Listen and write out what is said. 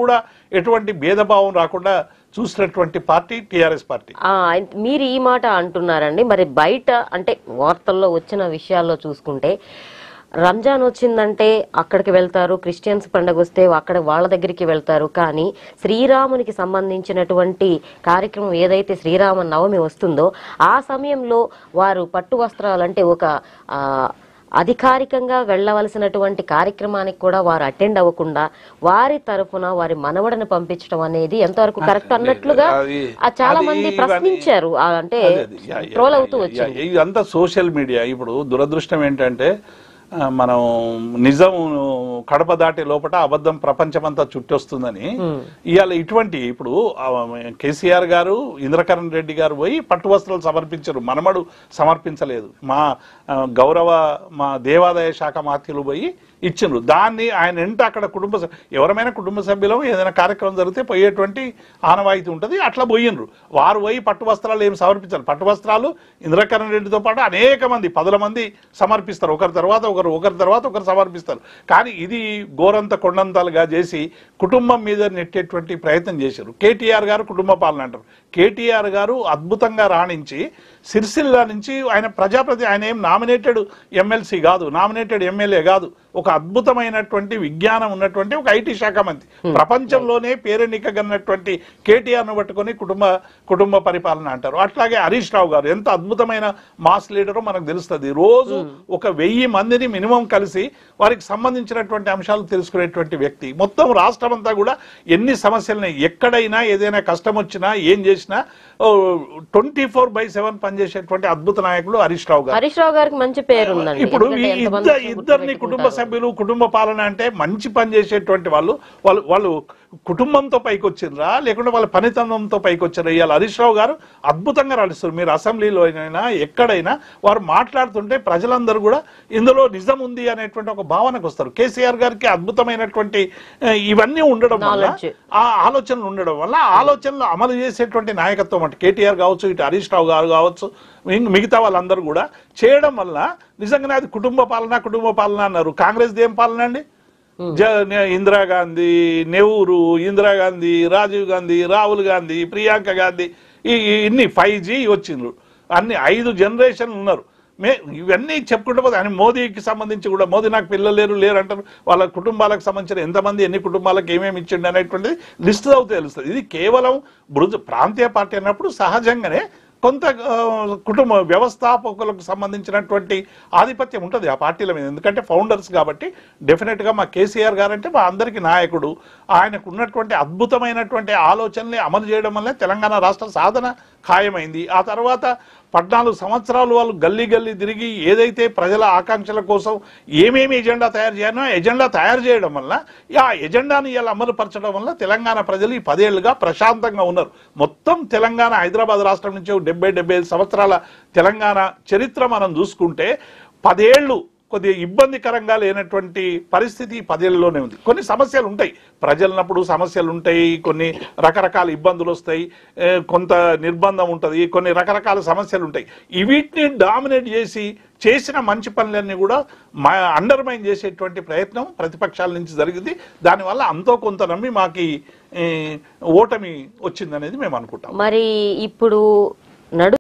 కూడా ఎటువంటి భేదభావం రాకుండా చూసినటువంటి పార్టీ టీఆర్ఎస్ పార్టీ. మీరు ఈ మాట అంటున్నారండి. మరి బయట అంటే వార్తల్లో వచ్చిన విషయాల్లో చూసుకుంటే రంజాన్ వచ్చిందంటే అక్కడికి వెళ్తారు, క్రిస్టియన్స్ పండుగ వస్తే అక్కడ వాళ్ళ దగ్గరికి వెళ్తారు. కానీ శ్రీరామునికి సంబంధించినటువంటి కార్యక్రమం ఏదైతే శ్రీరామ నవమి వస్తుందో ఆ సమయంలో వారు పట్టు వస్త్రాలు అంటే ఒక అధికారికంగా వెళ్లవలసినటువంటి కార్యక్రమానికి కూడా వారు అటెండ్ అవ్వకుండా వారి తరఫున వారి మనవడను పంపించడం అనేది ఎంతవరకు కరెక్ట్ అన్నట్లుగా చాలా మంది ప్రశ్నించారు. అంటే ట్రోల్ అవుతూ వచ్చారు. ఇదంతా సోషల్ మీడియా. ఇప్పుడు దురదృష్టం ఏంటంటే మనం నిజం కడప దాటి లోపల అబద్ధం ప్రపంచమంతా చుట్టొస్తుందని ఇవాళ ఇటువంటి ఇప్పుడు కేసీఆర్ గారు ఇంద్రకరణ్ రెడ్డి గారు పోయి పట్టు వస్త్రాలు సమర్పించారు, మనమడు సమర్పించలేదు. మా దేవాదాయ శాఖ మాత్యులు పోయి ఇచ్చిండ్రు. దాన్ని ఆయన ఎంట అక్కడ ఎవరైనా కుటుంబ సభ్యులు ఏదైనా కార్యక్రమం జరిగితే పోయేటువంటి ఆనవాయితీ ఉంటుంది, అట్లా పోయినరు. వారు పోయి పట్టు వస్త్రాలు ఏం సమర్పించారు? పట్టు వస్త్రాలు ఇంద్రకరణ్ రెడ్డితో పాటు అనేక మంది 10 మంది సమర్పిస్తారు, ఒకరి తర్వాత ఒకరు సమర్పిస్తారు. కానీ ఇది గోరంత కొండంతలుగా చేసి కుటుంబం మీద నెట్టేటువంటి ప్రయత్నం చేశారు. కేటీఆర్ గారు కుటుంబ పాలన అంటారు. కేటీఆర్ గారు అద్భుతంగా రాణించి సిరిసిల్ల నుంచి ఆయన ప్రజాప్రతి, ఆయన ఏం నామినేటెడ్ ఎమ్మెల్సీ కాదు, నామినేటెడ్ ఎమ్మెల్యే కాదు, ఒక అద్భుతమైనటువంటి విజ్ఞానం ఉన్నటువంటి ఒక ఐటీ శాఖ మంత్రి. ప్రపంచంలోనే పేరెన్నికగన్నటువంటి కేటీఆర్ ను పట్టుకొని కుటుంబ పరిపాలన అంటారు. అట్లాగే హరీష్ రావు గారు ఎంత అద్భుతమైన మాస్ లీడరో మనకు తెలుస్తుంది. రోజు ఒక 1000 మందిని మినిమం కలిసి వారికి సంబంధించినటువంటి అంశాలు తెలుసుకునేటువంటి వ్యక్తి. మొత్తం రాష్ట్రం అంతా కూడా ఎన్ని సమస్యలని ఎక్కడైనా ఏదైనా కష్టం వచ్చినా ఏం చేసినా 24/7 పనిచేసేటువంటి అద్భుత నాయకుడు హరీష్ రావు గారు. హరీష్ రావు గారికి మంచి పేరు ఉందండి. ఇప్పుడు ఇద్దరిని కుటుంబ సభ్యులు, కుటుంబ పాలన అంటే మంచి పని చేసేటువంటి వాళ్ళు కుటుంబంతో పైకి వచ్చిండ్రా లేకుంటే వాళ్ళ పనితనంతో పైకి వచ్చారా? ఇవాళ హరీష్ రావు గారు అద్భుతంగా రాణిస్తారు. మీరు అసెంబ్లీలో అయినా ఎక్కడైనా వారు మాట్లాడుతుంటే ప్రజలందరూ కూడా ఇందులో నిజం ఉంది అనేటువంటి ఒక భావనకు వస్తారు. కేసీఆర్ గారికి అద్భుతమైనటువంటి ఇవన్నీ ఉండడం వల్ల, ఆ ఆలోచనలు ఉండడం వల్ల ఆలోచనలు అమలు చేసేటువంటి నాయకత్వం అంటే కేటీఆర్ కావచ్చు, ఇటు హరీష్ రావు గారు కావచ్చు, మిగతా వాళ్ళందరూ కూడా చేయడం వల్ల నిజంగానే అది కుటుంబ పాలన అన్నారు. కాంగ్రెస్ ఏం పాలన అండి? ఇందిరాగాంధీ, నెహ్రూ, ఇందిరాగాంధీ, రాజీవ్ గాంధీ, రాహుల్ గాంధీ, ప్రియాంక గాంధీ, ఇన్ని 5G వచ్చిండ్రు, అన్ని 5 జనరేషన్లు ఉన్నారు. ఇవన్నీ చెప్పుకుంటూ పోతే ఆయన మోదీకి సంబంధించి కూడా, మోదీ నాకు పిల్లలు లేరు అంటారు. వాళ్ళ కుటుంబాలకు సంబంధించిన ఎంతమంది ఎన్ని కుటుంబాలకు ఏమేమి ఇచ్చిండు అనేటువంటిది లిస్ట్ అవుతే తెలుస్తుంది. ఇది కేవలం ప్రాంతీయ పార్టీ అన్నప్పుడు సహజంగానే కొంత కుటుంబ వ్యవస్థాపకులకు సంబంధించినటువంటి ఆధిపత్యం ఉంటుంది ఆ పార్టీల మీద. ఎందుకంటే ఫౌండర్స్ కాబట్టి డెఫినెట్గా మా కేసీఆర్ గారు అంటే మా అందరికీ నాయకుడు. ఆయనకు ఉన్నటువంటి అద్భుతమైనటువంటి ఆలోచనల్ని అమలు చేయడం వల్లే తెలంగాణ రాష్ట్ర సాధన ఖాయమైంది. ఆ తర్వాత 14 సంవత్సరాలు వాళ్ళు గల్లీ తిరిగి ఏదైతే ప్రజల ఆకాంక్షల కోసం ఏమేమి ఎజెండా తయారు చేయాలో ఎజెండా తయారు చేయడం వల్ల, ఆ ఎజెండాని ఇలా అమలు పరచడం వల్ల తెలంగాణ ప్రజలు ఈ 10 ఏళ్లుగా ప్రశాంతంగా ఉన్నారు. మొత్తం తెలంగాణ, హైదరాబాద్ రాష్ట్రం నుంచి 70-75 సంవత్సరాల తెలంగాణ చరిత్ర మనం చూసుకుంటే 10 ఏళ్ళు కొద్దిగా ఇబ్బందికరంగా లేనటువంటి పరిస్థితి 10 ఏళ్ళలోనే ఉంది. కొన్ని సమస్యలు ఉంటాయి, ప్రజలన్నప్పుడు సమస్యలు ఉంటాయి, కొన్ని రకరకాల ఇబ్బందులు వస్తాయి, కొంత నిర్బంధం ఉంటుంది, కొన్ని రకరకాల సమస్యలు ఉంటాయి. వీటిని డామినేట్ చేసిన మంచి పనులన్నీ కూడా అండర్మైన్ చేసేటువంటి ప్రయత్నం ప్రతిపక్షాల నుంచి జరిగింది. దానివల్ల అంతో కొంత నమ్మి మాకు ఓటమి వచ్చిందనేది మేము అనుకుంటాం. మరి ఇప్పుడు